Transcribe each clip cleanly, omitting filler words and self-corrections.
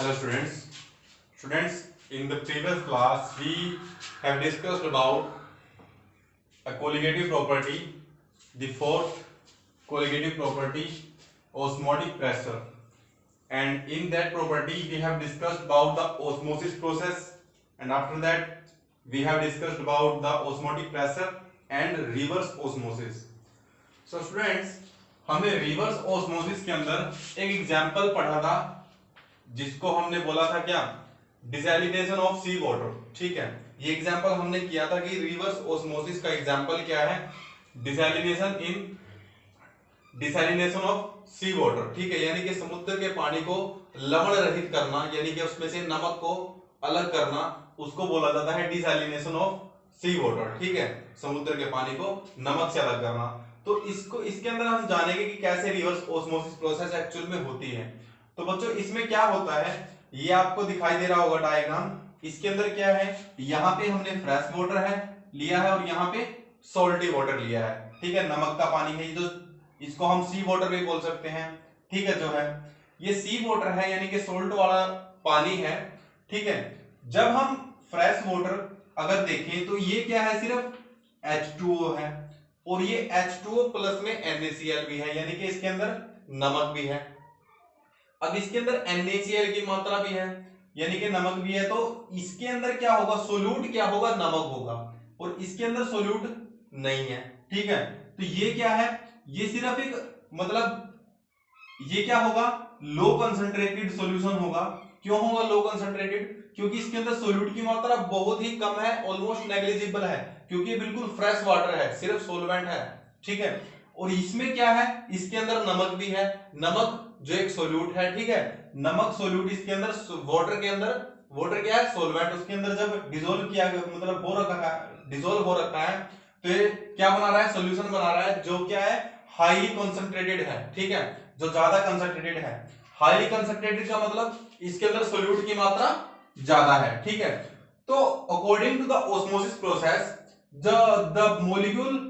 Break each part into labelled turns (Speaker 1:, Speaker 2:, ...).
Speaker 1: Hello students. Students, in the previous class we have discussed about a colligative property, the fourth colligative property, osmotic pressure. And in that property we have discussed about the osmosis process, and after that we have discussed about the osmotic pressure and reverse osmosis. So students, हमें reverse osmosis के अंदर एक example पढ़ा था जिसको हमने बोला था क्या, डिसैलिनेशन ऑफ सी वाटर। ठीक है, ये एग्जांपल हमने किया था कि रिवर्स ऑस्मोसिस का एग्जांपल क्या है, डिसैलिनेशन ऑफ सी वाटर। ठीक है, यानी कि समुद्र के पानी को लवण रहित करना, यानी कि उसमें से नमक को अलग करना, उसको बोला जाता है डिसैलिनेशन ऑफ सी वाटर। ठीक है, समुद्र के पानी को नमक से अलग करना। तो इसके अंदर हम जानेंगे कि कैसे रिवर्स ऑस्मोसिस प्रोसेस एक्चुअल में होती है। तो बच्चों इसमें क्या होता है, ये आपको दिखाई दे रहा होगा डायग्राम। इसके अंदर क्या है, यहाँ पे हमने फ्रेश वाटर है लिया है और यहाँ पे सॉल्टी वाटर लिया है। ठीक है, नमक का पानी है, जो इसको हम सी वाटर भी बोल सकते हैं। ठीक है, जो है ये सी वाटर है, यानी कि सोल्ट वाला पानी है। ठीक है, जब हम फ्रेश वाटर अगर देखें तो ये क्या है, सिर्फ H2O है और ये H2O प्लस में NaCl भी है, यानी कि इसके अंदर नमक भी है। अब इसके अंदर NaCl की मात्रा भी है, यानी कि नमक भी है, तो इसके अंदर क्या होगा, सोल्यूट क्या होगा, नमक होगा, और इसके अंदर सोल्यूट नहीं है। ठीक है, तो ये क्या है, ये सिर्फ एक मतलब ये क्या होगा, लो कंसंट्रेटेड सॉल्यूशन होगा। क्यों होगा लो कंसंट्रेटेड, क्योंकि इसके अंदर सोल्यूट की मात्रा बहुत ही कम है, ऑलमोस्ट नेग्लिजिबल है, क्योंकि बिल्कुल फ्रेश वाटर है, सिर्फ सोलवेंट है। ठीक है, और इसमें क्या है, इसके अंदर नमक भी है, नमक जो एक सोल्यूट है। ठीक है, नमक सोल्यूट इसके अंदर, वाटर के अंदर, वाटर क्या है, सोलवेंट, उसके अंदर जब डिसोल्व किया गया, मतलब हो रखा है, डिसोल्व हो रखा है, तो ये क्या बना रहा है, सोल्यूशन बना रहा है, जो क्या है, हाईली कंसंट्रेटेड है। ठीक है, जो ज्यादा कंसंट्रेटेड है। हाईली कंसंट्रेटेड का मतलब इसके अंदर सोल्यूट की मात्रा ज्यादा है। ठीक है, तो according to the osmosis process the molecule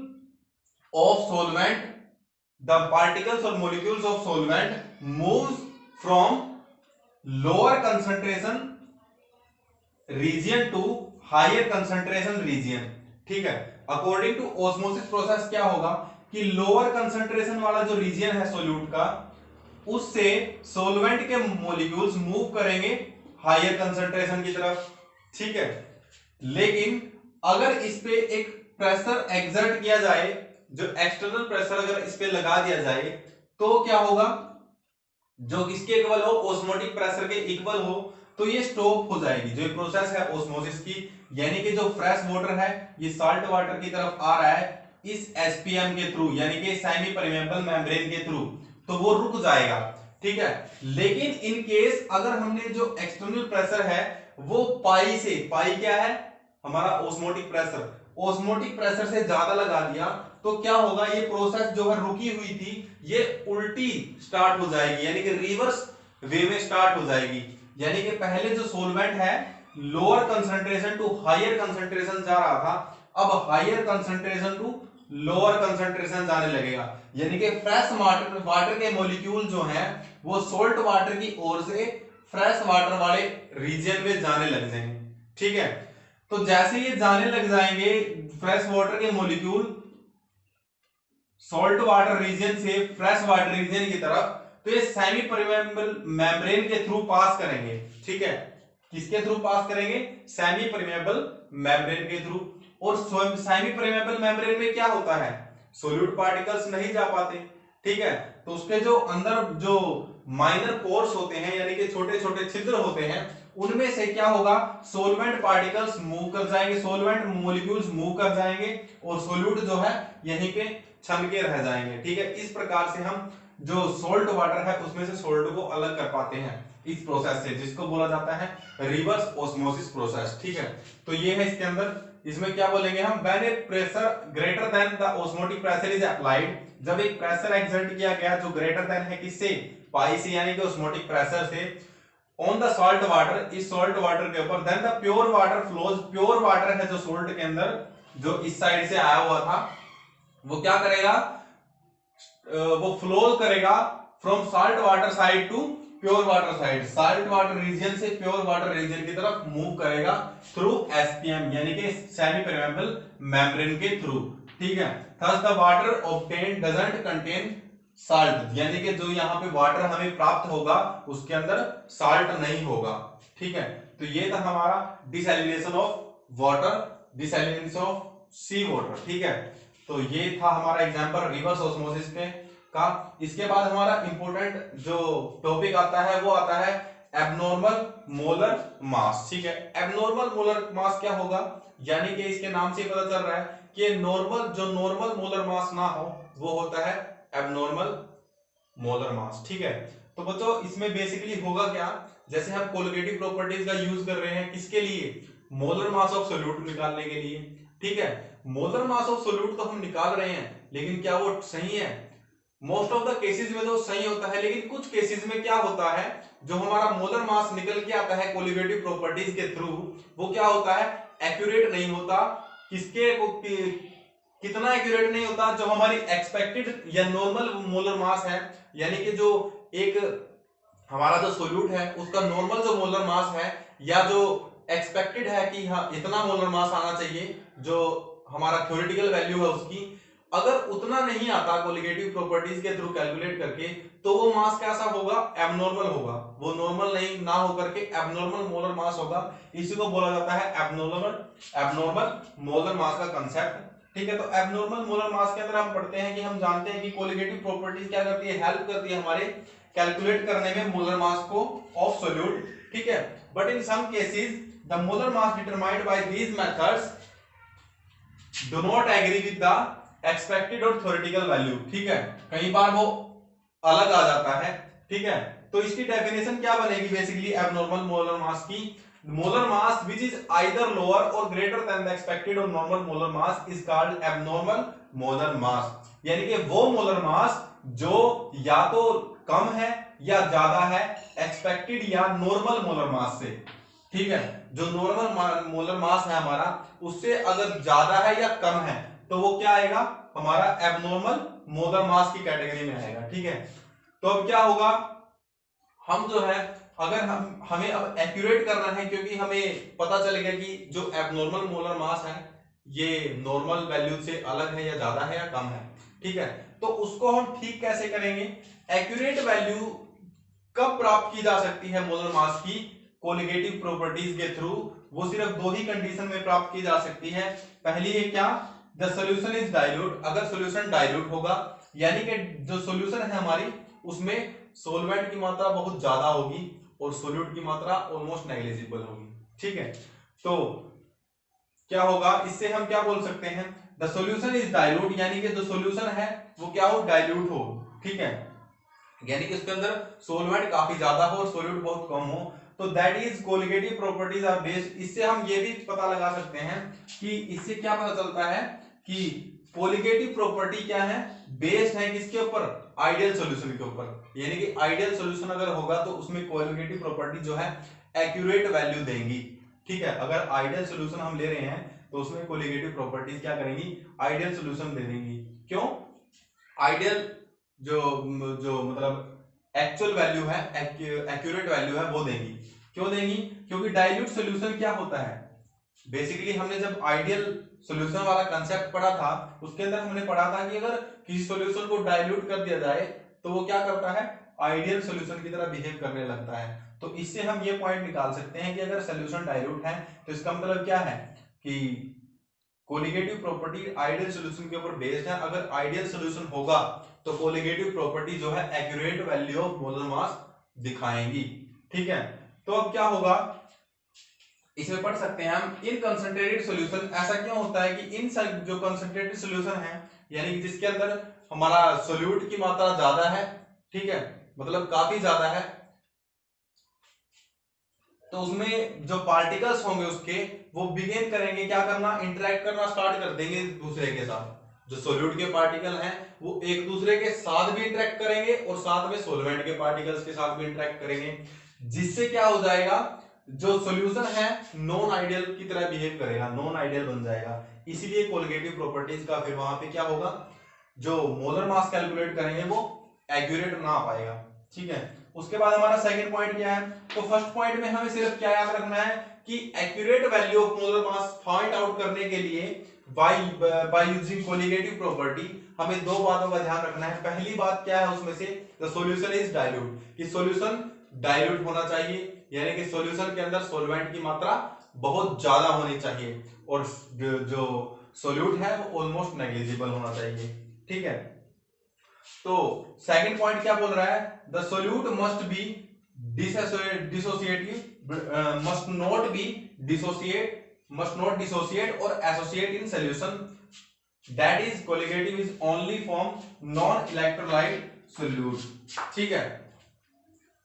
Speaker 1: of solvent, the particles or molecules of solvent moves from lower concentration region to higher concentration region। ठीक है, अकॉर्डिंग टू ऑस्मोसिस प्रोसेस क्या होगा कि लोअर कंसंट्रेशन वाला जो रीजन है solute का, उससे सोलवेंट के मॉलिक्यूल्स मूव करेंगे हायर कंसंट्रेशन की तरफ। ठीक है, लेकिन अगर इस पे एक प्रेशर एक्सर्ट किया जाए, जो एक्सटर्नल प्रेशर अगर इस पे लगा दिया जाए, तो क्या होगा, जो किसके इक्वल हो, ऑस्मोटिक प्रेशर के इक्वल हो, तो ये स्टॉप हो जाएगी जो प्रोसेस है ऑस्मोसिस की। यानी कि जो फ्रेश वाटर है ये साल्ट वाटर की तरफ आ रहा है इस एसपीएम के थ्रू, यानी कि सेमी परमेबल मेम्ब्रेन के थ्रू, तो वो रुक जाएगा। ठीक है, लेकिन इन केस अगर हमने जो एक्सटर्नल प्रेशर है वो पाई से, पाई क्या है हमारा ऑस्मोटिक प्रेशर, ऑस्मोटिक प्रेशर से ज्यादा लगा दिया, तो क्या होगा, ये प्रोसेस जो है रुकी हुई थी ये उल्टी स्टार्ट हो जाएगी, यानी कि रिवर्स वे में स्टार्ट हो जाएगी। यानी कि पहले जो सोलवेंट है lower concentration to higher concentration जा रहा था, अब higher concentration to lower concentration जाने लगेगा, यानी कि फ्रेश वाटर के मॉलिक्यूल जो हैं वो सोल्ट वाटर की ओर से फ्रेश वाटर वाले रीजन में जाने लग जाएंगे। ठीक है, तो जैसे ये जाने लग जाएंगे फ्रेश वाटर के मॉलिक्यूल सॉल्ट वाटर रीजन से फ्रेश वाटर रीजन की तरफ, तो ये सेमी परमेबल मेम्ब्रेन के थ्रू पास करेंगे। ठीक है, किसके थ्रू पास करेंगे, सेमी परमेबल मेम्ब्रेन के थ्रू। और सेमी परमेबल मेम्ब्रेन में क्या होता है, सोल्यूट पार्टिकल्स नहीं जा पाते। ठीक है, तो उसके जो अंदर जो माइनर पोर्स होते हैं, यानी कि छोटे छोटे छिद्र होते हैं, उनमें से क्या होगा, सोलवेंट पार्टिकल्स मूव कर जाएंगे, सोलवेंट मॉलिक्यूल्स मूव कर जाएंगे और सोल्यूट जो है यहीं पे छन के रह जाएंगे। ठीक है, इस प्रकार से हम जो सोल्ट वाटर है उसमें से सोल्ट को अलग कर पाते हैं इस प्रोसेस से, जिसको बोला जाता है रिवर्स ऑस्मोसिस प्रोसेस। ठीक है, तो ये है इसके अंदर, इसमें क्या बोलेंगे हम, when A pressure greater than the osmotic pressure is applied, जब एक प्रेशर एक्सर्ट किया गया जो ग्रेटर देन है किससे, पाई से, यानी कि ऑस्मोटिक प्रेशर से, ऑन द सॉल्ट वाटर, इस सॉल्ट वाटर के ऊपर, then the pure water flows, pure water है जो सोल्ट के अंदर जो इस साइड से आया हुआ था, वो क्या करेगा, वो फ्लो करेगा from salt water side to pure water side, salt water region से प्योर वाटर रीजन की तरफ मूव करेगा थ्रू एसपीएम यानी कि सेमी परमेबल मेम्ब्रेन के थ्रू, ठीक है। Thus the water obtained doesn't contain salt, यानी कि जो यहाँ पे वाटर हमें प्राप्त होगा उसके अंदर साल्ट नहीं होगा, ठीक है। तो ये था हमारा desalination of water, desalination of sea water, ठीक है। तो ये था हमारा एग्जांपल रिवर्स ऑस्मोसिस के का। इसके बाद हमारा इंपॉर्टेंट जो टॉपिक आता है वो आता है एबनॉर्मल मोलर मास, ठीक है। एबनॉर्मल मोलर मास क्या होगा, यानी कि इसके नाम से पता चल रहा है कि नॉर्मल जो नॉर्मल मोलर मास ना हो वो होता है एबनॉर्मल मोलर मास, ठीक है। तो बच्चों इसमें बेसिकली होगा क्या, जैसे हम कोलिगेटिव प्रॉपर्टीज का यूज कर रहे हैं किसके लिए, मोलर मास ऑफ सोल्यूट निकालने के लिए, ठीक है। मोलर मास ऑफ सोल्यूट तो हम निकाल रहे हैं, लेकिन क्या वो सही है, मोस्ट ऑफ द केसेस में तो सही होता है, लेकिन कुछ केसेस में क्या होता है, जो हमारा मोलर मास निकल के आता है कोलिगेटिव प्रॉपर्टीज के थ्रू, वो क्या होता है, एक्यूरेट नहीं होता। कितना एक्यूरेट नहीं होता, जो हमारी एक्सपेक्टेड या नॉर्मल मोलर मास है, यानी कि जो एक हमारा जो सोल्यूट है उसका नॉर्मल जो मोलर मास है, या जो एक्सपेक्टेड है कि हाँ इतना मोलर मास आना चाहिए, जो हमारा थ्योरेटिकल वैल्यू है उसकी, अगर उतना नहीं आता कोलिगेटिव प्रॉपर्टीज के थ्रू कैलकुलेट करके, तो वो मास कैसा होगा, एबनॉर्मल होगा, वो नॉर्मल नहीं ना होकर के एबनॉर्मल मोलर मास होगा। इसी को बोला जाता है एबनॉर्मल मोलर मास का कंसेप्ट, ठीक है। तो एबनॉर्मल मोलर मास के अंदर हम पढ़ते हैं कि हम जानते हैं कि कोलिगेटिव प्रॉपर्टीज क्या करती है, हेल्प करती है हमारे कैलकुलेट करने में मोलर मास को ऑफ सोल्यूट, ठीक है। But in some cases the molar mass determined by these methods do not agree with the expected or theoretical value, ठीक है। कई बार वो अलग आ जाता है, ठीक है। तो इसकी डेफिनेशन क्या बनेगी बेसिकली एबनॉर्मल मोलर मास की, molar mass which is either lower और ग्रेटर देन द एक्सपेक्टेड और normal molar mass is called abnormal molar mass, यानी कि वो मोलर मास जो या तो कम है या ज्यादा है एक्सपेक्टेड या नॉर्मल मोलर मास से, ठीक है। जो नॉर्मल मोलर मास है हमारा उससे अगर ज्यादा है या कम है तो वो क्या आएगा, हमारा एबनॉर्मल मोलर मास की कैटेगरी में आएगा, ठीक है। तो अब क्या होगा, हम जो है अगर हमें अब एक्यूरेट करना है, क्योंकि हमें पता चलेगा कि जो एबनॉर्मल मोलर मास है ये नॉर्मल वैल्यू से अलग है या ज्यादा है या कम है, ठीक है। तो उसको हम ठीक कैसे करेंगे, एक्यूरेट वैल्यू कब प्राप्त की जा सकती है मोलर मास की कोलिगेटिव प्रॉपर्टीज के थ्रू, वो सिर्फ दो ही कंडीशन में प्राप्त की जा सकती है। पहली है क्या, द सॉल्यूशन इज डाइल्यूट, अगर सॉल्यूशन डाइल्यूट होगा, यानी कि जो सॉल्यूशन है हमारी उसमें सॉल्वेंट की मात्रा बहुत ज्यादा होगी और सोल्यूट की मात्रा ऑलमोस्ट नेग्लिजिबल होगी, ठीक है। तो क्या होगा, इससे हम क्या बोल सकते हैं, द सॉल्यूशन इज डाइल्यूट, यानी कि जो सॉल्यूशन है वो क्या हो, डाइल्यूट हो, ठीक है, यानी कि उसके अंदर सोलवेंट काफी ज्यादा हो और सोल्यूट बहुत कम हो, तो that is colligative properties are based. इससे हम ये भी पता लगा सकते हैं कि इससे क्या पता चलता है कि कोलिगेटिव प्रॉपर्टी क्या है, बेस्ड है किसके ऊपर, आइडियल सॉल्यूशन के ऊपर, यानी कि आइडियल सॉल्यूशन अगर होगा तो उसमें कोलिगेटिव प्रॉपर्टी जो है एक्यूरेट वैल्यू देंगी, ठीक है। अगर आइडियल सॉल्यूशन हम ले रहे हैं तो उसमें कोलिगेटिव प्रॉपर्टीज क्या करेंगी, आइडियल सॉल्यूशन दे देंगी। क्यों, आइडियल जो जो मतलब एक्चुअल वैल्यू है, एक्यूरेट वैल्यू है वो देंगी। क्यों देंगी, क्योंकि डाइल्यूट सॉल्यूशन क्या होता है, बेसिकली हमने जब आइडियल सॉल्यूशन वाला कंसेप्ट पढ़ा था उसके अंदर हमने पढ़ा था कि अगर किसी सॉल्यूशन को डाइल्यूट कर दिया जाए तो वो क्या करता है, आइडियल सॉल्यूशन की तरह बिहेव करने लगता है। तो इससे हम ये पॉइंट निकाल सकते हैं कि अगर सॉल्यूशन डाइल्यूट है तो इसका मतलब क्या है कि कोलिगेटिव प्रॉपर्टी आइडियल सॉल्यूशन के ऊपर बेस्ड है। अगर आइडियल सॉल्यूशन होगा तो कोलिगेटिव प्रॉपर्टी जो है accurate value of molar mass दिखाएंगी, ठीक है। तो अब क्या होगा, इसमें पढ़ सकते हैं हम इन कंसंट्रेटेड सॉल्यूशन, ऐसा क्यों होता है कि इन जो कंसंट्रेटेड सॉल्यूशन है, यानी कि जिसके अंदर हमारा सोल्यूट की मात्रा ज्यादा है, ठीक है, मतलब काफी ज्यादा है, तो उसमें जो पार्टिकल्स होंगे उसके वो बिगेन करेंगे क्या करना, इंटरेक्ट करना स्टार्ट कर देंगे दूसरे के साथ। जो सोल्यूट के पार्टिकल हैं वो एक दूसरे के साथ भी इंटरेक्ट करेंगे और साथ में सोलवेंट के पार्टिकल्स के साथ भी इंटरेक्ट करेंगे, जिससे क्या हो जाएगा, जो सॉल्यूशन है नॉन आइडियल की तरह बिहेव करेगा, नॉन आइडियल बन जाएगा। इसीलिए कोलिगेटिव प्रॉपर्टीज का फिर वहां पे क्या होगा, जो मोलर मास कैलकुलेट करेंगे वो एक्यूरेट ना आ पाएगा, ठीक है। उसके बाद हमारा सेकंड पॉइंट क्या है, तो फर्स्ट पॉइंट में हमें सिर्फ क्या याद रखना है कि accurate value of molar mass find out करने के लिए बाय यूजिंग कोलिगेटिव प्रॉपर्टी हमें दो बातों का ध्यान रखना है। पहली बात क्या है उसमें से, द सॉल्यूशन इज डाइल्यूट, कि सॉल्यूशन डाइल्यूट होना चाहिए, यानी कि सॉल्यूशन के अंदर सॉल्वेंट की मात्रा बहुत ज्यादा होनी चाहिए, और जो सोल्यूट है वो ऑलमोस्ट नेग्लिजिबल होना चाहिए, ठीक है। तो सेकंड पॉइंट क्या बोल रहा है, the solute must be dissociative, must not dissociate और associate in solution that is colligative is only form non electrolyte solute, ठीक है,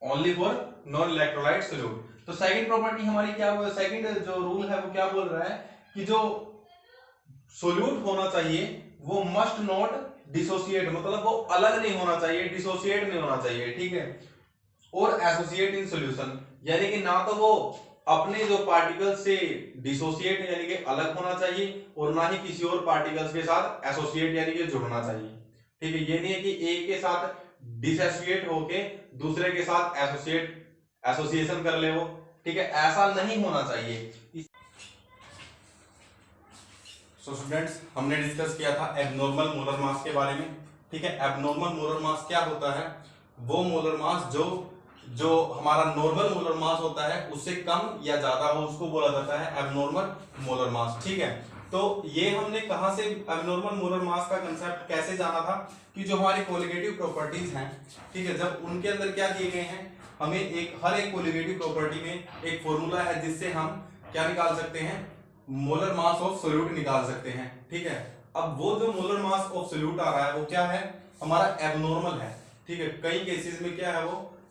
Speaker 1: only for non electrolyte solute. तो सेकंड प्रॉपर्टी हमारी क्या, सेकंड जो रूल है वो क्या बोल रहा है कि जो सोल्यूट होना चाहिए वो मस्ट नॉट डिसोसिएट, मतलब वो अलग नहीं होना चाहिए, डिसोसिएट नहीं होना चाहिए, ठीक है, और एसोसिएट इन सॉल्यूशन, यानी कि ना तो वो अपने जो पार्टिकल से डिसोसिएट यानी कि अलग होना चाहिए, और ना ही किसी और पार्टिकल्स के साथ एसोसिएट यानी कि जुड़ना चाहिए, ठीक है। ये नहीं है कि एक के साथ डिसोसिएट होके दूसरे के साथ एसोसिएशन कर ले वो, ठीक है, ऐसा नहीं होना चाहिए। सो स्टूडेंट्स, हमने डिस्कस किया था एबनॉर्मल मोलर मास के बारे में, ठीक है। एबनॉर्मल मोलर मास क्या होता है, वो मोलर मास जो हमारा नॉर्मल मोलर मास होता है उससे कम या ज्यादा हो, उसको बोला जाता है एबनॉर्मल मोलर मास, ठीक है। तो ये हमने कहां से एबनॉर्मल मोलर मास का कंसेप्ट कैसे जाना था, कि जो हमारी कोलिगेटिव प्रॉपर्टीज हैं, ठीक है, जब उनके अंदर क्या दिए गए हैं, हमें हर एक कोलिगेटिव प्रॉपर्टी में एक फॉर्मूला है जिससे हम क्या निकाल सकते हैं, मोलर मास ऑफ सोल्यूट निकाल सकते हैं, ठीक है। अब वो जो मोलर मास ऑफ सोल्यूट आ रहा है वो क्या है, हमारा एबनॉर्मल है, ठीक है। कई केसेस में क्या है,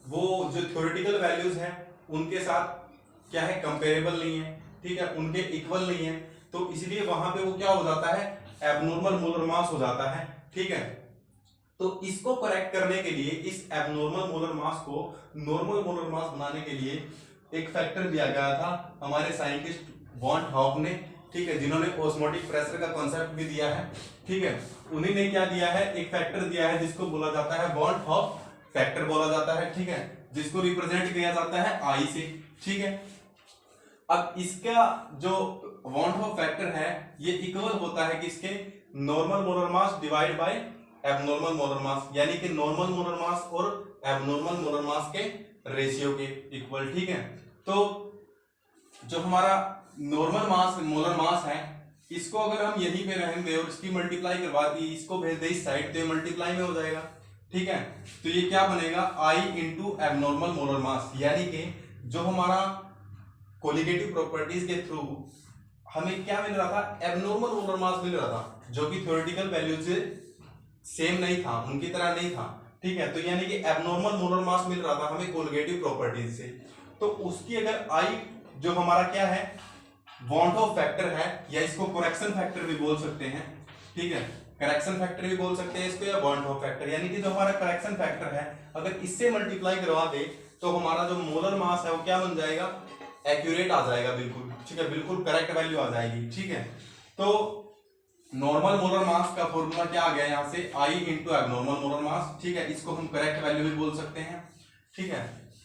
Speaker 1: वो जो थ्योरेटिकल वैल्यूज हैं उनके साथ क्या है, कंपेरेबल नहीं है, ठीक है, उनके इक्वल नहीं है, तो इसलिए वहां पे वो क्या हो जाता है, एबनॉर्मल मोलर मास हो जाता है, ठीक है। तो इसको करेक्ट करने के लिए, इस एबनॉर्मल मोलर मास को नॉर्मल मोलर मास बनाने के लिए एक फैक्टर दिया गया था हमारे साइंटिस्ट वॉन हॉफ ने, ठीक है, जिन्होंने ऑस्मोटिक प्रेशर का कॉन्सेप्ट भी दिया है, ठीक है। उन्हीं ने क्या दिया है, एक फैक्टर दिया है जिसको बोला जाता है वॉन हॉफ फैक्टर बोला जाता है, ठीक है, जिसको रिप्रेजेंट किया जाता है आई से, ठीक है। अब इसका जो वॉन हॉफ फैक्टर है ये इक्वल होता है किसके, normal molar mass divide by abnormal molar mass, यानी कि नॉर्मल मोलर मास और एबनॉर्मल मोलर मास के रेशियो के इक्वल, ठीक है। तो जो हमारा नॉर्मल मास मोलर मास है, इसको अगर हम यहीं पे रहने दें और इसकी मल्टीप्लाई करवा दी, इसको भेज दे इस साइड, तो मल्टीप्लाई में हो जाएगा, ठीक है। तो ये क्या बनेगा, I into abnormal molar mass, यानी कि जो हमारा कोलिगेटिव प्रॉपर्टीज के थ्रू हमें क्या मिल रहा था, एबनॉर्मल मोलर मास मिल रहा था, जो कि थ्योरेटिकल वैल्यू से सेम नहीं था, उनकी तरह नहीं था, ठीक है। तो यानी कि एबनॉर्मल मोलर मास मिल रहा था हमें कोलिगेटिव प्रॉपर्टीज से, तो उसकी अगर I जो हमारा क्या है, वॉन्ट ऑफ फैक्टर है, या इसको करेक्शन फैक्टर भी बोल सकते हैं, ठीक है, करेक्शन फैक्टर भी बोल सकते हैं इसको, या वॉन्ट ऑफ फैक्टर, यानी कि जो हमारा करेक्शन फैक्टर है अगर इससे मल्टीप्लाई करवा दे तो हमारा जो मोलर मास है वो क्या बन जाएगा, एक्यूरेट आ जाएगा, बिल्कुल, ठीक है, बिल्कुल करेक्ट वैल्यू आ जाएगी, ठीक है। तो नॉर्मल मोलर मास का फॉर्मूला क्या आ गया यहाँ से, I into abnormal molar mass, ठीक है, इसको हम करेक्ट वैल्यू भी बोल सकते हैं, ठीक है।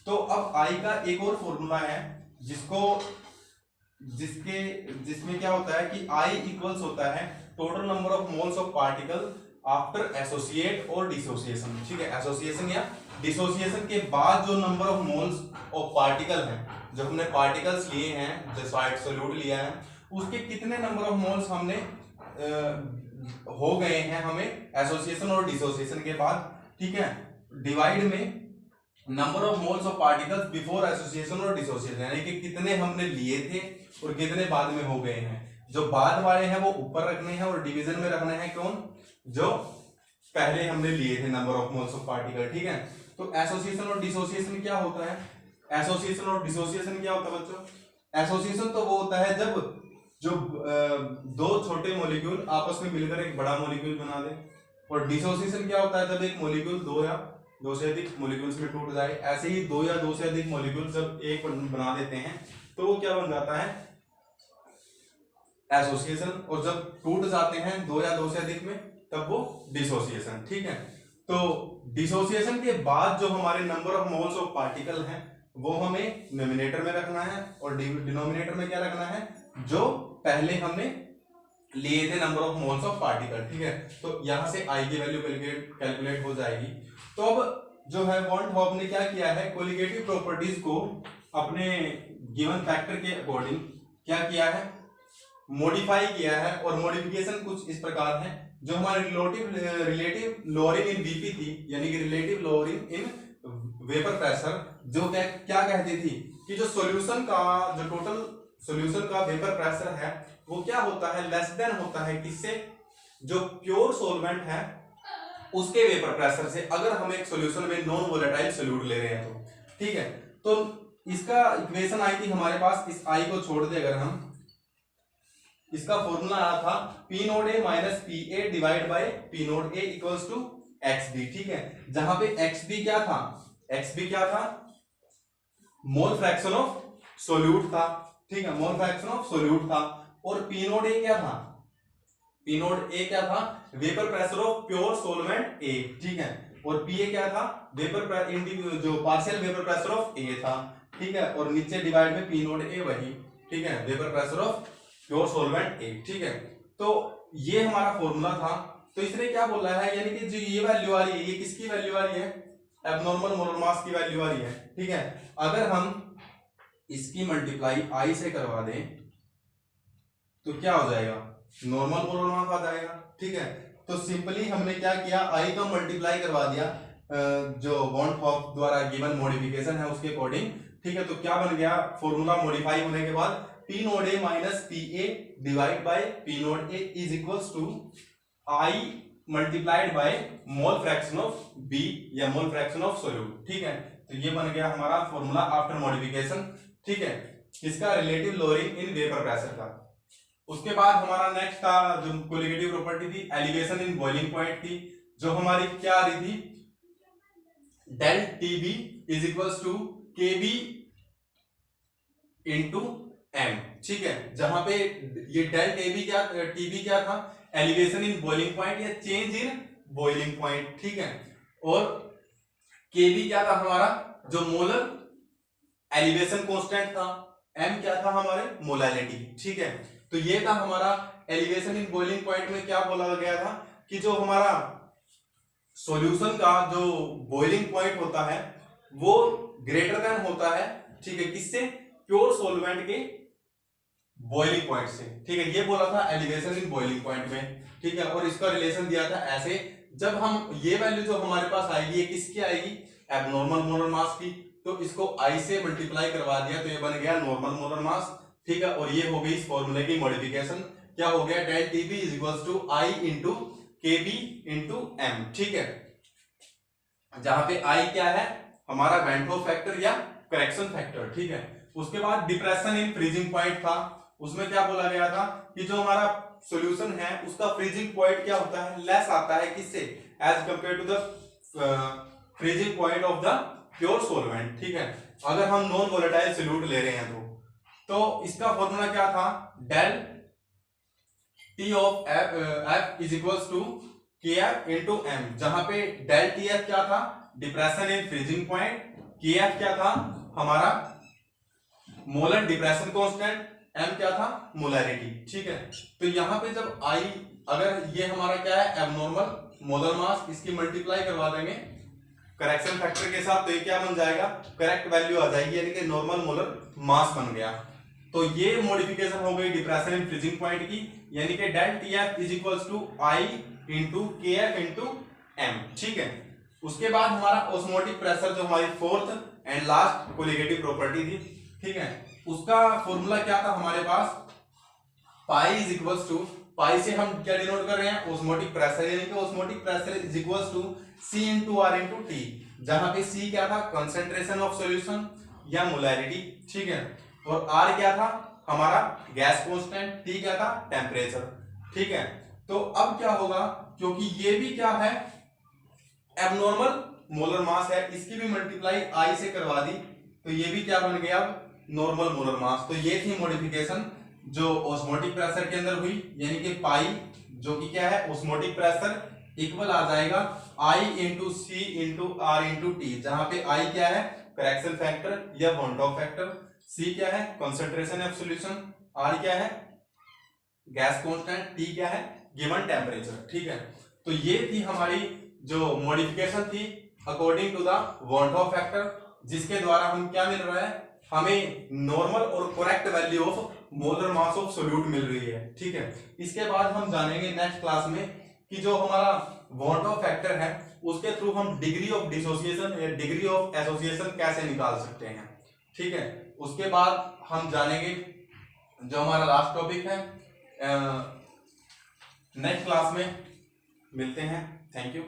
Speaker 1: तो अब I का एक और फॉर्मूला है जिसमें क्या होता है कि I इक्वल्स होता है total number of moles of particle after associate और डिसोसिएशन, ठीक है, एसोसिएशन या डिसोसिएशन के बाद जो number of moles of particle हैं, जो हमने पार्टिकल्स लिए हैं, जो सोल्यूट लिया है, उसके कितने नंबर ऑफ मोल्स हमने हो गए हैं हमें एसोसिएशन और डिसोसिएशन के बाद, ठीक है, डिवाइड में number of moles of particles before association और डिसोसिएशन, यानी कि कितने हमने लिए थे और कितने बाद में हो गए हैं। जो बाद वाले हैं वो ऊपर रखने हैं और डिवीजन में रखने हैं कौन, जो पहले हमने लिए थे number of moles of particle, ठीक है। तो एसोसिएशन और डिसोसिएशन क्या होता है, एसोसिएशन और डिसोसिएशन क्या होता है बच्चों, एसोसिएशन तो वो होता है जब जो दो छोटे मॉलिक्यूल आपस में मिलकर एक बड़ा मॉलिक्यूल बना दे, और डिसोसिएशन क्या होता है जब एक मॉलिक्यूल दो या दो से अधिक मॉलिक्यूल्स में टूट जाए। ऐसे ही दो या दो से अधिक मॉलिक्यूल जब एक बना देते हैं तो वो क्या बन जाता है, एसोसिएशन, और जब टूट जाते हैं दो या दो से अधिक में तब वो डिसोसिएशन, ठीक है। तो डिसोसिएशन के बाद जो हमारे number of moles of particle हैं वो हमें न्यूमरेटर में रखना है और डिनोमिनेटर में क्या रखना है, जो पहले हमने लिए थे number of moles of particle. ठीक है, तो यहां से आई की वैल्यू कैलकुलेट हो जाएगी। तो अब जो है वॉन हॉफ ने क्या किया है, कोलिगेटिव प्रॉपर्टीज को अपने गिवन फैक्टर के अकॉर्डिंग क्या किया है, मॉडिफाई किया है। और मॉडिफिकेशन कुछ इस प्रकार है, जो हमारी रिलेटिव लोअरिंग इन वीपी थी, यानी कि relative lowering in vapour pressure, जो क्या कहती थी कि जो सॉल्यूशन का जो टोटल सॉल्यूशन का वेपर प्रेशर है वो क्या होता है, लेस देन होता है किससे, जो प्योर सॉल्वेंट है उसके वेपर प्रेशर से, अगर हम एक सॉल्यूशन में नॉन वोलेटाइल सॉल्यूट ले रहे हैं तो। ठीक है, तो इसका इक्वेशन आई थी हमारे पास, इस आई को छोड़ दे अगर हम, इसका फॉर्मूला आया था P nought A minus P A divide by P nought A equals to X B. ठीक है, जहां पे एक्स बी क्या था, एक्स बी क्या था, मोल फ्रैक्शन ऑफ सोल्यूट था। ठीक है, मोल फ्रैक्शन ऑफ सोल्यूट था। और पी नोट ए क्या था, पी नोट ए क्या था, vapour pressure of pure solvent A. ठीक है, और पी ए क्या था, वेपर जो partial vapour pressure of A था। ठीक है, और नीचे डिवाइड में पी नोट ए वही। ठीक है, vapour pressure of pure solvent A. ठीक है, तो ये हमारा फॉर्मूला था। तो इसने क्या बोला है, यानी कि जो ये वैल्यू आ रही है ये किसकी वैल्यू आ रही है, एब्नॉर्मल मोलर मास की वैल्यू आ रही है। ठीक है, अगर हम इसकी मल्टीप्लाई आई से करवा दें तो क्या हो जाएगा, नॉर्मल मोलर मास आ जाएगा। ठीक है, तो सिंपली हमने क्या किया, आई का मल्टीप्लाई करवा दिया जो वॉन हॉफ द्वारा गिवन मॉडिफिकेशन है उसके अकॉर्डिंग। ठीक है, तो क्या बन गया, फॉर्मूला मॉडिफाई होने के बाद P nought A minus P A divide by P nought A is equals to I multiplied by mole fraction of B या मोल फ्रैक्शन ऑफ सोल्यूट। ठीक है, तो ये बन गया हमारा फॉर्मूला आफ्टर मॉडिफिकेशन। ठीक है, इसका relative lowering in vapour pressure का। उसके बाद हमारा नेक्स्ट था जो कोलिगेटिव प्रॉपर्टी थी, एलिवेशन इन बॉइलिंग पॉइंट थी, जो हमारी क्या आ रही थी, del TB is equals to KB into M. ठीक है, जहां पे ये डेल टीबी क्या था, एलिवेशन इन बॉइलिंग पॉइंट या चेंज इन बॉइलिंग पॉइंट। ठीक है, और केबी क्या था हमारा, जो मोलर एलिवेशन कांस्टेंट था, एम क्या था हमारे मोलैलिटी। ठीक है, तो ये था हमारा एलिवेशन इन बॉइलिंग पॉइंट में क्या बोला गया था कि जो हमारा सॉल्यूशन का जो बॉइलिंग पॉइंट होता है वो ग्रेटर देन होता है, ठीक है, किससे, प्योर सॉल्वेंट के बॉइलिंग पॉइंट से। ठीक है, ये बोला था एलिवेशन इन बॉइलिंग पॉइंट में। ठीक है, और इसका रिलेशन दिया था ऐसे, जब हम ये वैल्यू जो हमारे पास आएगी ये किसकी आएगी, एब्नॉर्मल मोलर मास की, तो इसको आई से मल्टीप्लाई करवा दिया तो ये बन गया नॉर्मल मोलर मास। ठीक है, और ये हो गई इस फॉर्मूले की मॉडिफिकेशन, क्या हो गया, del TB is equals to I into KB into M. ठीक है, जहां पे आई क्या है, हमारा वेन होफ फैक्टर या करेक्शन फैक्टर। ठीक है, उसके बाद डिप्रेशन इन फ्रीजिंग पॉइंट था, उसमें क्या बोला गया था कि जो हमारा सॉल्यूशन है उसका फ्रीजिंग पॉइंट क्या होता है, लेस आता है किससे, as compare to the freezing point of the pure solvent. ठीक है, अगर हम नॉन वोलेटाइल सॉल्यूट ले रहे हैं तो इसका फॉर्मूला क्या था, del T of F is equals to K F into M, जहां पे डेल टी एफ क्या था, depression in freezing point, K F क्या था हमारा मोलर डिप्रेशन कांस्टेंट, एम क्या था मोलैरिटी। ठीक है, तो यहां पे जब आई, अगर ये हमारा क्या है एब्नॉर्मल मोलर मास, इसकी मल्टीप्लाई करवा देंगे करेक्शन फैक्टर के साथ, तो ये क्या बन जाएगा, करेक्ट वैल्यू आ जाएगी, यानी कि नॉर्मल मोलर मास बन गया। तो ये मॉडिफिकेशन हो गई डिप्रेशन इन फ्रीजिंग पॉइंट की, यानी कि del T F is equals to I into K F into M. ठीक है, उसके बाद हमारा ऑस्मोटिक प्रेशर जो हमारी fourth and last colligative property थी। ठीक है, उसका फॉर्मूला क्या था हमारे पास, pi is equals to, pi से हम क्या डिनोट कर रहे हैं, ऑस्मोटिक प्रेशर, यानी कि osmotic pressure is equals to C into R into T, जहां पे सी क्या था, कंसेंट्रेशन ऑफ सॉल्यूशन या मोलैरिटी। ठीक है, और आर क्या था हमारा गैस कांस्टेंट, टी क्या था टेम्परेचर। ठीक है, तो अब क्या होगा, क्योंकि ये भी क्या है एब्नॉर्मल मोलर मास है, इसकी भी मल्टीप्लाई आई से करवा दी तो ये भी क्या बन गया अब नॉर्मल मोलर मास। तो ये थी मॉडिफिकेशन जो ऑस्मोटिक प्रेशर के अंदर हुई, यानी कि पाई जो कि क्या है ऑस्मोटिक प्रेशर इक्वल आ जाएगा I into C into R into T, जहां पे I क्या है करेक्शन फैक्टर या वन टॉप फैक्टर, C क्या है कंसंट्रेशन ऑफ सॉल्यूशन, R क्या है गैस कांस्टेंट, T क्या है गिवन टेम्परेचर। ठीक है, तो ये थी हमारी जो मॉडिफिकेशन थी according to the van Hoff factor, जिसके द्वारा हम क्या मिल रहा है हमें नॉर्मल और correct value of molar mass of solute मिल रही है। ठीक है, इसके बाद हम जानेंगे नेक्स्ट क्लास में कि जो हमारा वन टॉप फैक्टर है उसके थ्रू हम डिग्री ऑफ डिसोसिएशन या डिग्री ऑफ एसोसिएशन कैसे निकाल सकते हैं। ठीक है, उसके बाद हम जानेंगे जो हमारा लास्ट टॉपिक है। नेक्स्ट क्लास में मिलते हैं। Thank you.